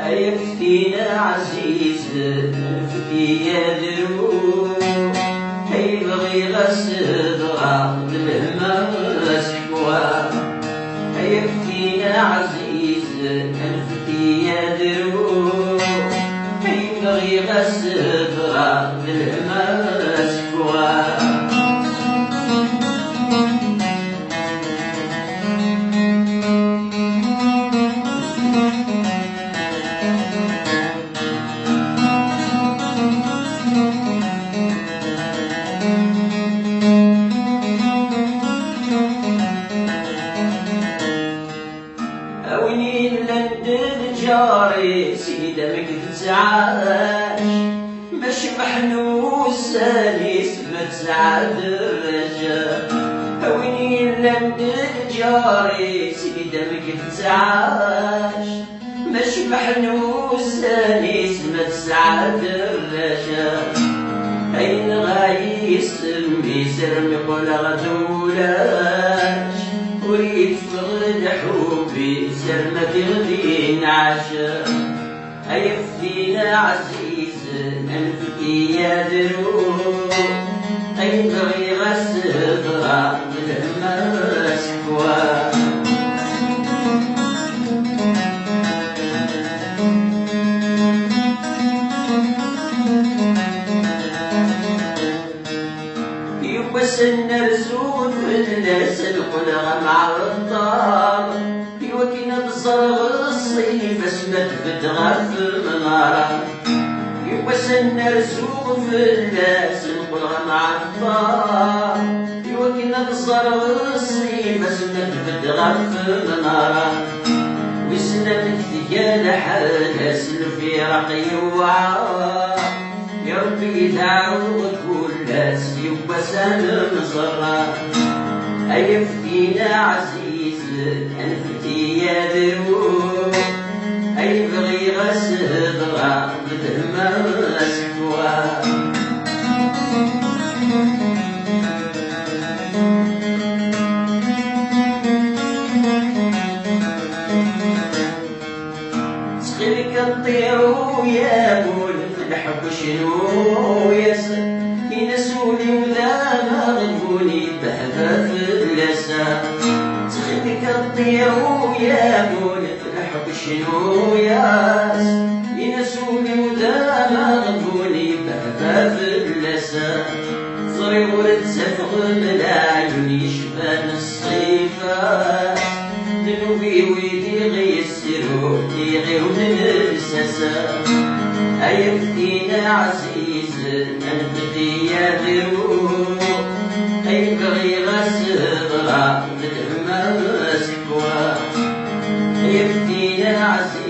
يفتينا عزيز نفتي يا دروب يبغي غسل ضراب الهمة سكوى يفتينا عزيز نفتي يا دروب يبغي غسل ضراب الهمة سكوى جاري سيدة مكتسعاش باش محنوس ساليس متسعد الرجال هوني لند جاري سيدة مكتسعاش باش محنوس ساليس متسعد الرجال أين غايس بيسر مقول غدولاش وريد فغد حبي سر ما تغدين عاشق أيفتينا عزيز أنفتي يا دروب أيبغي غسل ضراب الهمة سكوى يوسن رزود الناس القلغة مع الطار يوكينا بصرغ الصيف اسمت بتغف المنارة يوسن رزود الناس القلغة مع الطار يوكينا بصرغ الصيف اسمت بتغف المنارة وسنة ثيال حدث في رقي وعار يا ربي تعود كل ناس يوسن مزرع أيفتينا عزيز أنفتي يا دروب أيبغي غسل ضراب الهمة سكوى سخلك الطير يا مول الحب شنو يسر ينسوني وذا ما غنبوني بهذا في اللسان تخليك الطير يا مولد الحب شنو ياس ينسوني وذا ما غنبوني بهذا في اللسان صري ولد سفغ ملايين يشبان الصيفات ذنوبي ويدي غيسروا غير وننسسا أيفتينا عزيز أنفتي يا دروب أيبغي غسل ضراب الهمة سكوى أيفتينا عزيز